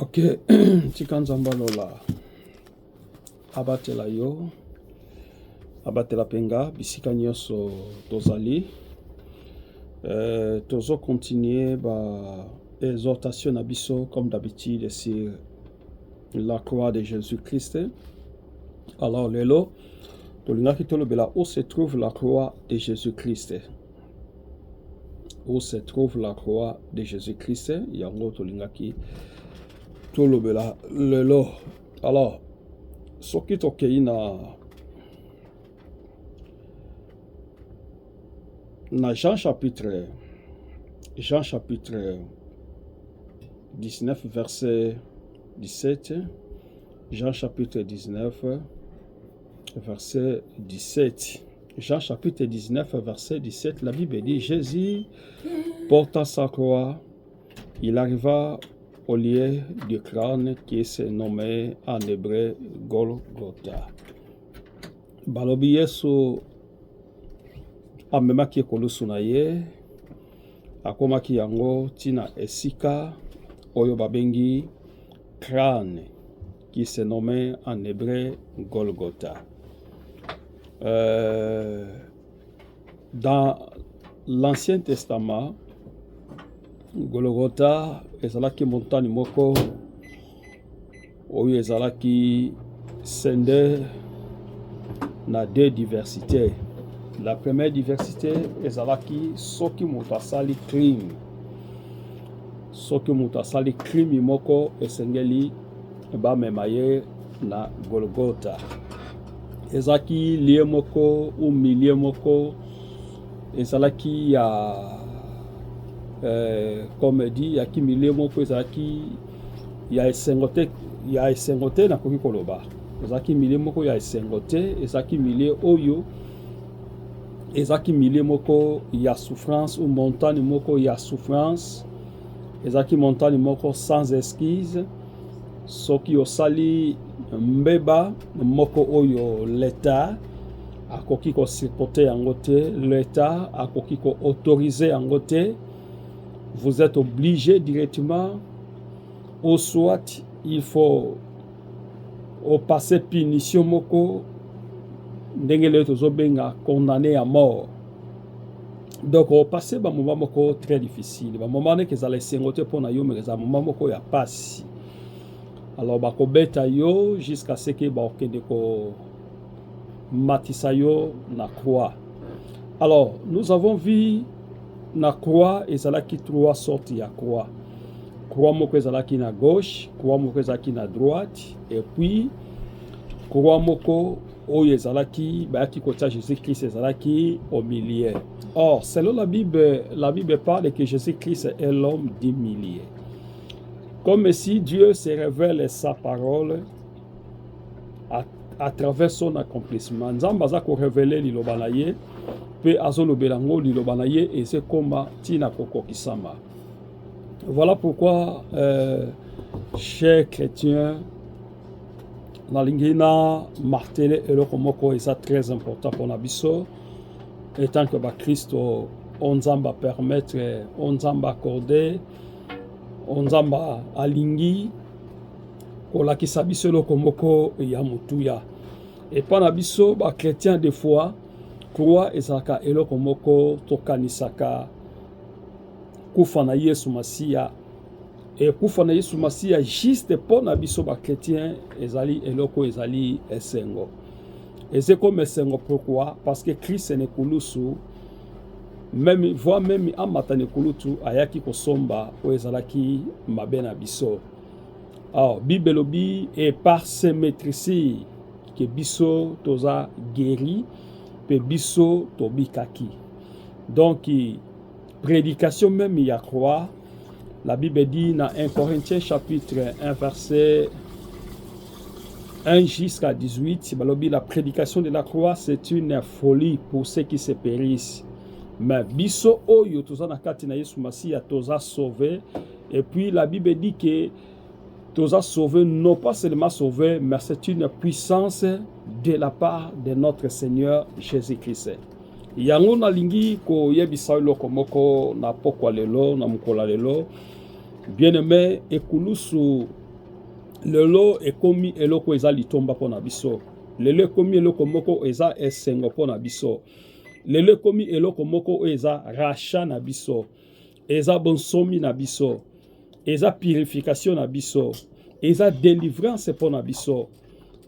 Ok, tikanzamba lola abatela yo, abatela penga, bisika nyonso tozali. Tozo continuer ba exhortation na biso comme d'habitude sur la croix de Jésus-Christ. Alors lelo, tolingaki tolobela où se trouve la croix de Jésus-Christ. Où se trouve la croix de Jésus-Christ. Yango tolingaki tolobela lelo. Alors, soki tokei na Jean chapitre 19 verset 17. Jean chapitre 19 verset 17. Jean chapitre 19 verset 17, la Bible dit: Jésus porta sa croix, il arriva au lieu du crâne qui se nommait en hébreu Golgotha. Balobi Yesu amemaki ekolusu na ye, akomaki yango tina esika oyo babengi crâne qui se nommait en hébreu Golgotha. Dans l'Ancien Testament, Golgotha ezalaki montagne moko oyo ezalaki sende na deux diversités. La première diversité ezalaki soki moto asali crime. Soki moto asali crime moko esengeli bamema ye na Golgotha. Ezalaki lie moko ou milieu moko ezalaki ya comme dit ya ki milieu moko ezalaki ya esengote na koki koloba. Ezalaki milieu moko ya esengote, ezalaki milieu oyo ezalaki milieu moko ya souffrance ou montagne moko ya souffrance. Ezalaki montagne moko sans esquisse. Soki osali mbeba moko oyo l'État akoki ko supporter yango te, l'État akoki ko autoriser yango te, vous êtes obligé directement, ou soit il faut passer punition moko ndenge le tozobenga condamné à mort. Donc au passé ba moment moko très difficile, ba moment ne kezala esengote pona yo mais za moment moko ya pasi. Alors bako beta yo jusqu'à ce que ba okende ko matisa yo na croix. Alors nous avons vu na croix ezalaki trois sortes ya croix. Croix moko ezalaki na gauche, croix moko ezalaki na droite, et puis croix moko oyo ezalaki bayaki kotia Jésus-Christ ezalaki au milieu. Or, selon la Bible parle que Jésus-Christ est l'homme du milieu. Comme si Dieu se révèle sa parole à travers son accomplissement. Nzamba za ko révéler liloba na ye, pe azolobela ngo liloba na ye et c'est comme tina kokokisama. Voilà pourquoi, chers chrétiens, la lingina martelé eloko moko est très important pour nabiso, étant que ba Christo onzamba permettre, onzamba accorder, onzamba alingi kolakisa biso eloko moko ya mutuya. Et pas nabiso ba chrétien des fois croix ezaka eloko moko tokanisaka kufa na Yesu Masia. Et kufa na Yesu Masia juste pour na biso ba chrétien ezali eloko ezali esengo. Et c'est comme esengo pourquoi? Parce que Christ ne kulusu même voit même amata ne kulutu ayaki kosomba o ezalaki mabe na biso. Alors Bible lobi et par ses maîtrises que biso toza guéri pe biso tobikaki. Donc prédication même il y a croix. La Bible dit dans 1 Corinthiens chapitre 1 verset 1 jusqu'à 18, la prédication de la croix c'est une folie pour ceux qui se périssent. Mais biso oyo toza na kati na Yesu Masia toza sauvé. Et puis la Bible dit que toza sauvé, non pas seulement sauvé, mais c'est une puissance de la part de notre Seigneur Jésus-Christ. Yango na lingi ko yebisa eloko moko na pokwa lelo na mukola lelo. Bien-aimé, ekulusu lelo ekomi eloko eza litomba pona biso, lelo ekomi eloko moko eza esengo pona biso, lelo ekomi eloko moko eza rachat na biso, eza bonsomi na biso, eza purification na biso, eza délivrance pona biso,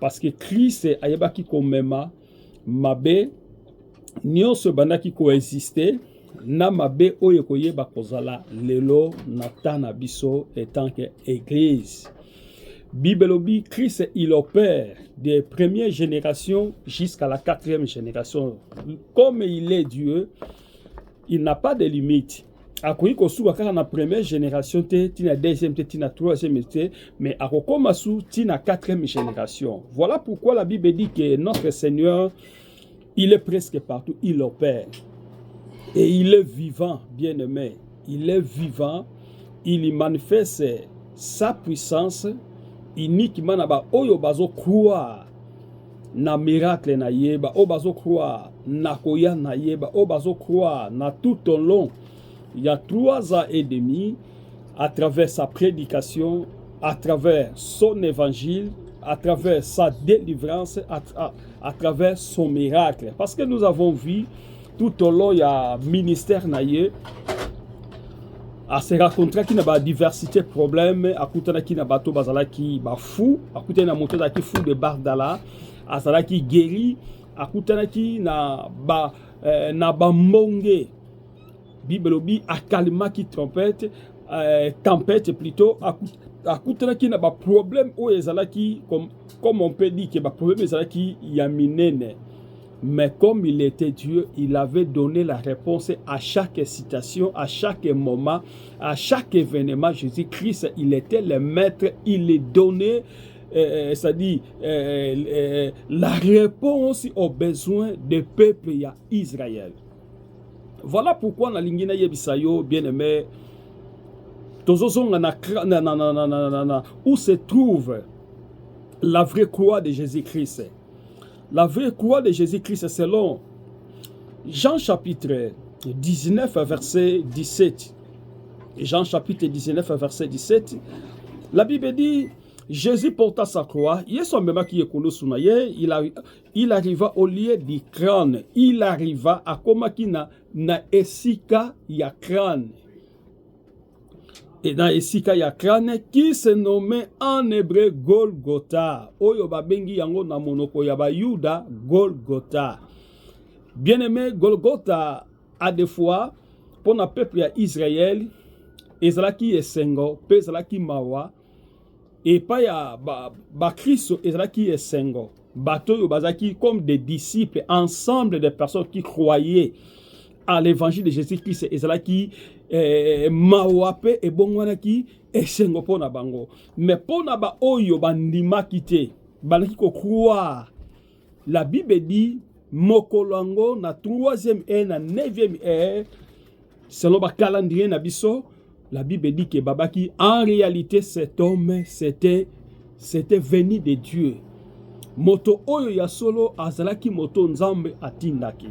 parce que Christ ayebaki komema mabe nyonso bandaki koexiste na mabe oyo koyeba kozala lelo na temps na biso etant que église. Bible dit Christ il opère des premières générations jusqu'à la 4e génération. Comme il est Dieu, il n'a pas de limite. Akoki kosuka kaka na première génération te, tina deuxième te, tina troisième te, mais akokoma su tina 4e génération. Voilà pourquoi la Bible dit que notre Seigneur, il est presque partout, il opère. Et il est vivant, bien-aimé. Il est vivant, il y manifeste sa puissance uniquement na ba oyo bazo croire na miracle na yeba, o bazo croire na koya na yeba, o bazo croire na tout au long. Il y a 3 ans et demi, à travers sa prédication, à travers son évangile, à travers sa délivrance, à travers son miracle. Parce que nous avons vu, tout au long, il y a ministère naïe, à se rencontrer qui n'a pas diversité de problèmes, à côté qui n'a pas tout bazala qui ba fou, à côté na moto qui fou de bardala, à cela qui guérit, à côté qui n'a ba monge. Bible dit à calma qui trompette, tempête plutôt, à côté qui n'a pas problème ou ezala qui comme on peut dire que ba problème ezala qui y a minene. Mais comme il était Dieu, il avait donné la réponse à chaque citation, à chaque moment, à chaque événement. Jésus-Christ, il était le maître, il est donné, c'est-à-dire la réponse aux besoins des peuples Israël. Voilà pourquoi na lingina yebisayo bien-aimé, où se trouve la vraie croix de Jésus-Christ. La vraie croix de Jésus-Christ selon Jean chapitre 19 verset 17. Jean chapitre 19 verset 17. La Bible dit Jésus porta sa croix. Il arriva au lieu du crâne. Il arriva à Komakina na esika ya crâne. Et dans esika ya crâne qui se nommait en hébreu Golgotha. Oyo babengi yango na monoko ya Bayuda Golgotha. Bien-aimé, Golgotha a des fois pour le peuple ya Israël ezalaki esengo, pe ezalaki mawa et pas ya ba Christ ezalaki esengo. Bato yo bazaki comme des disciples, ensemble de personnes qui croyaient à l'évangile de Jésus-Christ ezalaki mawape et bongwanaki esengo pona bango. Mais pona ba oyo bandima kite banaki ko croire. La Bible dit mokolongo na 3e et na 9e ère selon ba calendrier na biso. La Bible dit que babaki en réalité cet homme c'était venu de Dieu. Moto oyo ya solo azalaki moto nzambe atindaki.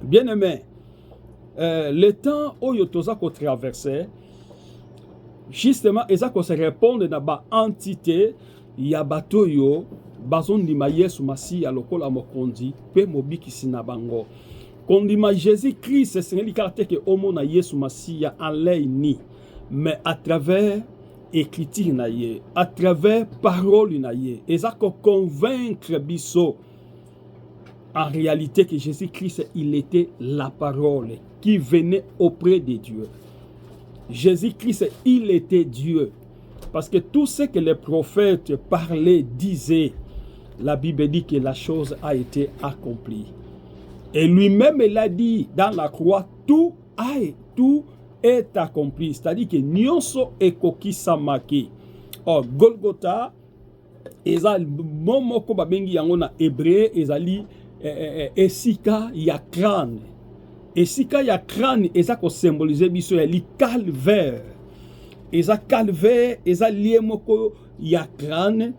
Bien-aimé, le temps oyo toza ko traverser justement eza ko se répondre na ba entité ya bato yo bazondima Yesu Masiya lokola mokonzi pe mobikisi na bango. Kondima Jésus-Christ c'est le caractère que homo na Yesu Masiya en ni mais à travers écriture na ye, à travers parole na ye, eza ko convaincre biso en réalité que Jésus-Christ il était la parole qui venait auprès de Dieu. Jésus-Christ, il était Dieu. Parce que tout ce que les prophètes parlaient, disaient, la Bible dit que la chose a été accomplie. Et lui-même, il a dit dans la croix, tout est accompli. C'est-à-dire que nyonso ekoki samaki. Or, Golgotha, ezali momoko babengi yango na hébreu, ezali esika ya crâne. Esika ya crâne eza ko symboliser biso ya li calvaire. Eza calvaire, eza lié moko ya crâne.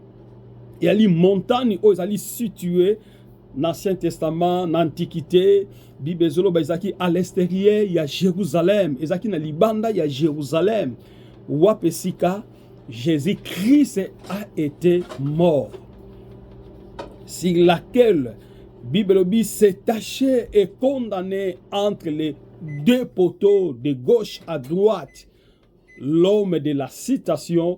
Ya li montagne o ezali situé dans l'Ancien Testament, dans l'Antiquité. Bible zolo ba ezaki à l'extérieur ya Jérusalem. Ezaki na libanda ya Jérusalem. Wap esika Jésus-Christ a été mort, sur laquelle Bible dit s'est taché et condamné entre les deux poteaux de gauche à droite. L'homme de la citation,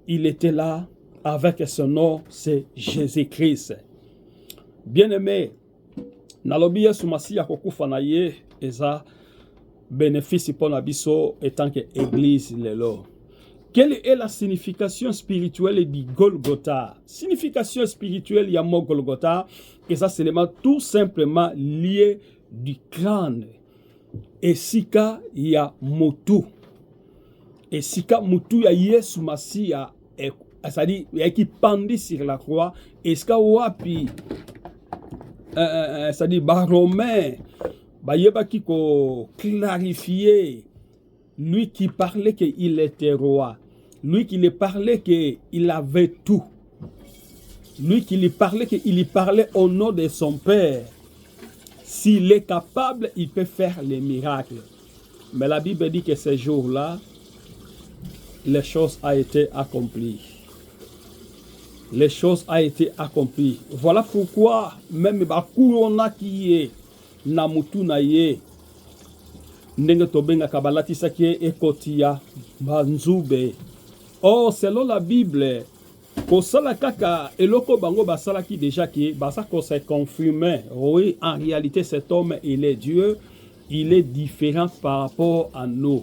il était là avec son nom, c'est Jésus-Christ. Bien-aimé, nalobi Yesu Masiya kokufa na ye eza bénéfice pour na biso étant que église lelo. Quelle est la signification spirituelle du Golgotha? Signification spirituelle ya mo Golgotha, et ça c'est tout simplement lié du crâne. Et sika ya motu. Et sika motu ya Yesu Masiya, c'est-à-dire qui pendit sur la croix, et sika wapi, c'est-à-dire ba Romain, ba yeba qui ko clarifier, lui qui parlait qu'il était roi. Lui qui lui parlait qu'il avait tout. Lui qui lui parlait qu'il parlait au nom de son Père. S'il est capable, il peut faire les miracles. Mais la Bible dit que ce jour-là, les choses ont été accomplies. Les choses ont été accomplies. Voilà pourquoi même Bakurona qui est Namutu Naye, Ndenge Tobenga Kabalatisa qui est Ekotia Banzube. Or, selon la Bible, Kosala Kaka Eloko Bango Basala qui déjà qui Basako s'est confirmé. Oui, en réalité, cet homme, il est Dieu. Il est différent par rapport à nous.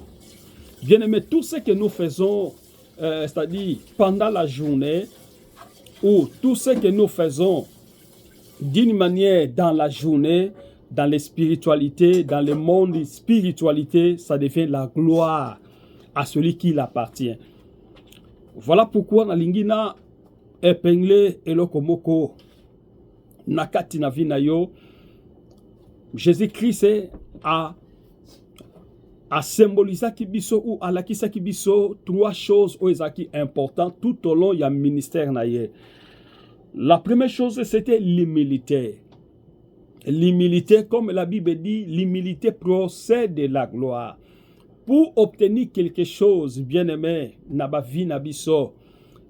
Bien aimé, tout ce que nous faisons, c'est-à-dire pendant la journée, ou tout ce que nous faisons d'une manière dans la journée, dans les spiritualités, dans le monde spiritualité, ça devient la gloire à celui qui l'appartient. Voilà pourquoi na lingina épinglé eloko moko nakati na vi na yo. Jésus-Christ a symbolisé kibiso ou a lakisa kibiso trois choses qui sont importantes tout au long du ministère na ye. La première chose c'était l'humilité. L'humilité, comme la Bible dit, l'humilité procède de la gloire. Pour obtenir quelque chose, bien aimé, nabavi nabiso,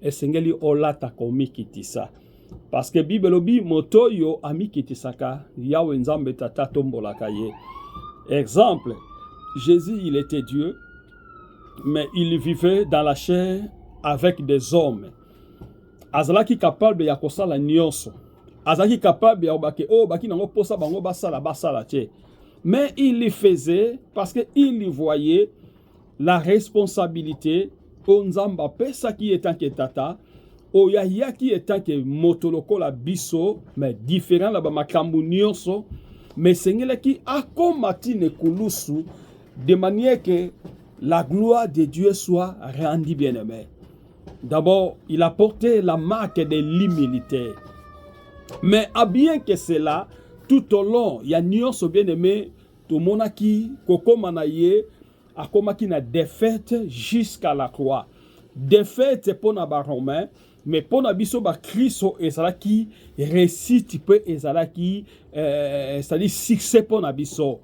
esengeli olata komi kitisa. Parce que Bible obi moto yo ami kitisaka, yawe nzambe tata tombolaka ye. Exemple, Jésus il était Dieu, mais il vivait dans la chair avec des hommes. Azalaki capable ya kosala nyonso. Azalaki capable ya obake o baki nango posa bango basala tie. Mais il le faisait parce qu'il voyait la responsabilité au Nzamba pesa qui est en tata, au Yahya qui est en motoloko la biso, mais différent la makambu nyonso, mais Seigneur qui a combattu ne kulusu de manière que la gloire de Dieu soit rendue bien-aimée. D'abord, il a porté la marque de l'humilité. Mais à bien que cela, tout au long, il y a nyonso bien-aimé, tout le monde qui kokomanaye a komaki na défaite jusqu'à la croix. Défaite pour na Romain, mais pour na biso ba Christo ezalaki réussite peu ezalaki c'est-à-dire succès pour na biso.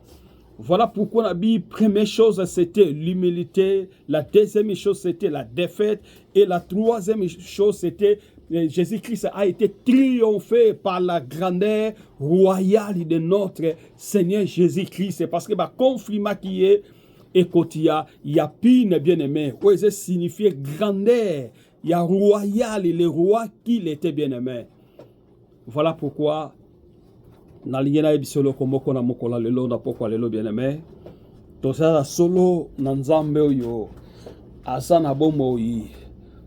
Voilà pourquoi la Bible, première chose c'était l'humilité, la deuxième chose c'était la défaite et la troisième chose c'était Jésus-Christ a été triomphé par la grandeur royale de notre Seigneur Jésus-Christ. Parce que le conflit qui est écotia, il y a pine bien-aimé. Oui, ça signifie grandeur. Il y a royal et le roi qui était bien-aimé. Voilà pourquoi Nalingena ebisolo komoko na mokola lelo na pokwa lelo bien-aimé. Tosala solo na nzambe oyo asana bomoi.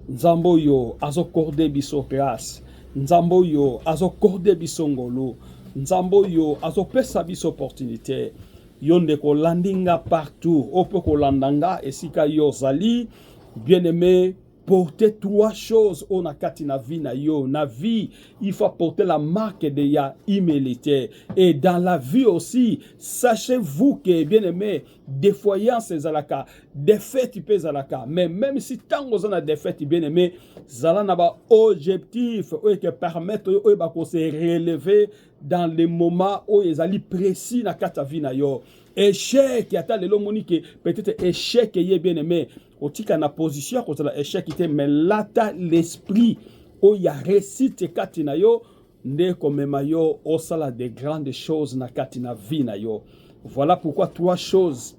Nzambe oyo azokorde biso grâce. Nzambe oyo azokorde biso ngolo. Nzambe oyo azopesa biso opportunité. Yonde ko landinga partout. Opo ko landanga esika yo zali. Bien-aimé, porter trois choses on a kati na vie na yo. Na vie, il faut porter la marque de ya humilité. Et dans la vie aussi, sachez-vous que, bien aimé, défaillance zalaka, défaite peut zalaka. Mais même si tant qu'on a défaite, bien aimé, zala na ba objectif qui permettent de se relever dans les moments où ils allaient précis na kata vie na yo. échec ata lelo monique peut-être échec est bien aimé otika na position ko la échec était mais lata l'esprit o ya réussite kati na yo nde komema yo osala de grandes choses na kati na vie na yo. Voilà pourquoi trois choses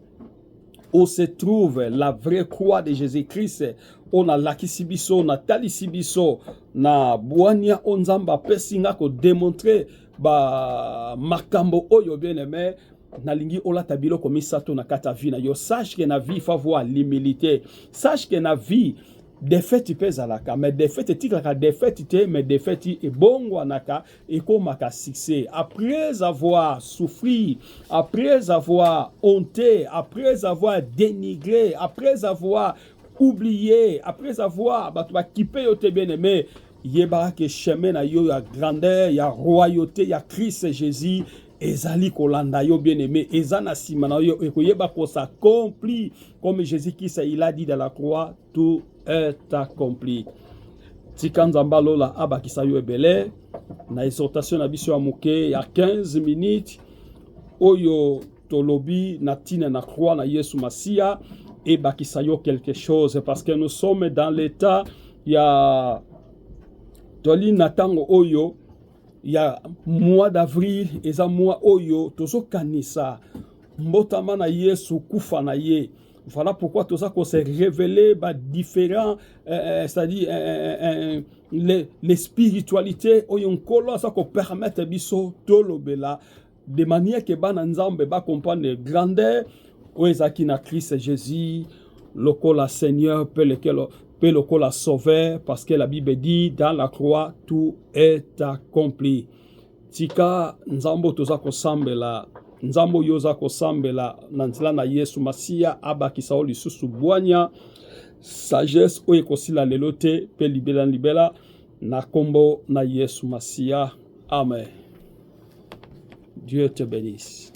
où se trouve la vraie croix de Jésus-Christ. On a lakisi biso, na talisi biso, na boania onzamba pesinga ko démontrer ba makambo oyo bien aimé na lingi olata biloko misato na kata vie na yo. Sache que na vie il faut avoir l'humilité. Sache que na vie défaite peut zalaka mais défaite tikaka défaite te mais défaite et bongo anaka et komaka succès après avoir souffri, après avoir honté, après avoir dénigré, après avoir oublié, après avoir kippé yo te bien aimé yeba que chemin na yo ya grandeur, ya royauté, ya Christ Jésus ezali kolanda yo bien aimé ezana simana yo ekoyeba ko s'accomplit comme Jésus-Christ il a dit dans la croix, tout est accompli. Tikanzamba lola abakisa yo ebele na exhortation na biso ya moke ya 15 minutes oyo tolobi na tina na croix na Yesu Masia et bakisa yo quelque chose parce que nous sommes dans l'état ya toli natango oyo ya mois d'avril eza mois oyo tozo kanisa mbotama na Yesu kufa na ye. Voilà pourquoi tout ça qu'on s'est révélé différents c'est-à-dire les spiritualités oyo nkolo ça qu'on permettre biso tolobela de manière que bana nzambe ba comprendre grandeur oezaki na Christ Jésus lokola Seigneur peut lokola sauveur parce que la Bible dit dans la croix tout est accompli. Tika nzambo toza kosambela nzambo yoza kosambela na nzela na Yesu Masia abakisa o lisusu bwanya sagesse oyo ekosila lelo te pe libela na kombo na Yesu Masia. Amen. Dieu te bénisse.